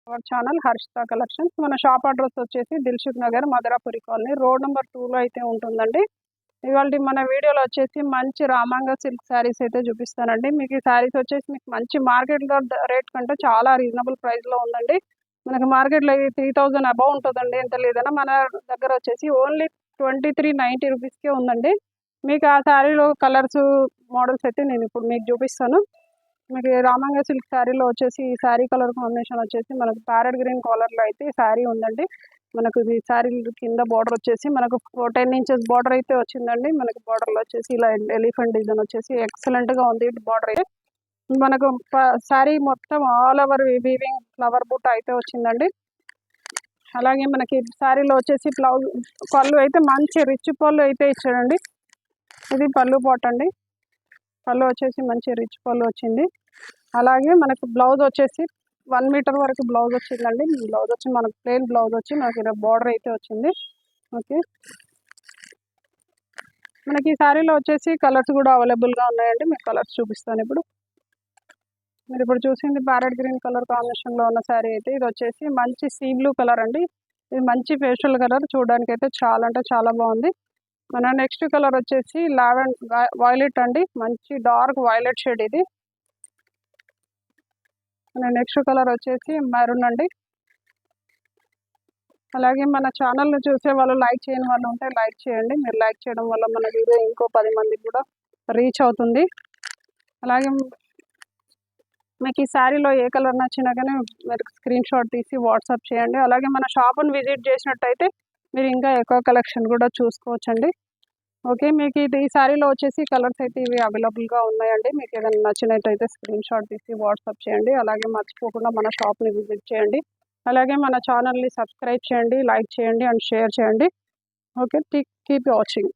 Hour channel Harshita collections. మన shop address వచ్చేసి Dilsukh Nagar, Madhurapuri colony, road number 2లో అయితే ఉంటుందండి. ఇవాళ మన వీడియోలో వచ్చేసి మంచి రామాంగ సిల్క్ శారీస్ అయితే చూపిస్తానండి. మీకు ఈ శారీస్ వచ్చేసి మీకు మంచి మార్కెట్ రేట్ కంటే చాలా రీజనబుల్ ప్రైస్లో ఉందండి. మనకి మార్కెట్లో 3000 అబౌవ్ ఉంటుందండి, ఎంత లేదన్నా. మన దగ్గర వచ్చేసి ఓన్లీ 2390 రూపీస్కే ఉందండి. మీకు ఆ శారీలో కలర్స్, మోడల్స్ అయితే నేను ఇప్పుడు మీకు చూపిస్తాను. మీకు రామాంగ సిల్క్ శారీలో వచ్చేసి ఈ శారీ కలర్ కాంబినేషన్ వచ్చేసి మనకు ప్యారెట్ గ్రీన్ కలర్లో అయితే ఈ శారీ ఉందండి. మనకు ఇది శారీ కింద బార్డర్ వచ్చేసి మనకు 10 ఇంచెస్ బార్డర్ అయితే వచ్చిందండి. మనకి బార్డర్లో వచ్చేసి ఇలా ఎలిఫెంట్ డిజైన్ వచ్చేసి ఎక్సలెంట్గా ఉంది బార్డర్ అయితే. మనకు శారీ మొత్తం ఆల్ ఓవర్ వీవింగ్ ఫ్లవర్ బూట అయితే వచ్చిందండి. అలాగే మనకి శారీలో వచ్చేసి బ్లౌజ్ పళ్ళు అయితే మంచి రిచ్ పళ్ళు అయితే ఇచ్చాడండి. ఇది పళ్ళు పాట్ అండి. పళ్ళు వచ్చేసి మంచి రిచ్ పళ్ళు వచ్చింది. అలాగే మనకు బ్లౌజ్ వచ్చేసి 1 మీటర్ వరకు బ్లౌజ్ వచ్చిందండి. బ్లౌజ్ వచ్చి మనకు ప్లెయిన్ బ్లౌజ్ వచ్చి మనకి ఇలా బార్డర్ అయితే వచ్చింది. ఓకే, మనకి ఈ శారీలో వచ్చేసి కలర్స్ కూడా అవైలబుల్గా ఉన్నాయండి. మీకు కలర్స్ చూపిస్తాను ఇప్పుడు. మీరు ఇప్పుడు చూసింది ప్యారెట్ గ్రీన్ కలర్ కాంబినేషన్లో ఉన్న శారీ అయితే ఇది వచ్చేసి మంచి సీ బ్లూ కలర్ అండి. ఇది మంచి ఫేషియల్ కలర్, చూడడానికి అయితే చాలా అంటే చాలా బాగుంది. మన నెక్స్ట్ కలర్ వచ్చేసి వైలెట్ అండి. మంచి డార్క్ వైలెట్ షేడ్ ఇది. మన నెక్స్ట్ కలర్ వచ్చేసి మెరూన్ అండి. అలాగే మన ఛానల్ని చూసే వాళ్ళు లైక్ చేయని వాళ్ళు ఉంటే లైక్ చేయండి. మీరు లైక్ చేయడం వల్ల మన వీడియో ఇంకో 10 మందికి కూడా రీచ్ అవుతుంది. అలాగే మీకు ఈ శారీలో ఏ కలర్ నచ్చినా కానీ మీరు స్క్రీన్ షాట్ తీసి వాట్సాప్ చేయండి. అలాగే మన షాప్ని విజిట్ చేసినట్టయితే మీరు ఇంకా ఎక్కువ కలెక్షన్ కూడా చూసుకోవచ్చండి. ఓకే, మీకు ఈ శారీలో వచ్చేసి కలర్స్ అయితే ఇవి అవైలబుల్గా ఉన్నాయండి. మీకు ఏదైనా నచ్చినట్టయితే స్క్రీన్ షాట్ తీసి వాట్సాప్ చేయండి. అలాగే మర్చిపోకుండా మన షాప్ని విజిట్ చేయండి. అలాగే మన ఛానల్ని సబ్స్క్రైబ్ చేయండి, లైక్ చేయండి అండ్ షేర్ చేయండి. Okay, keep watching.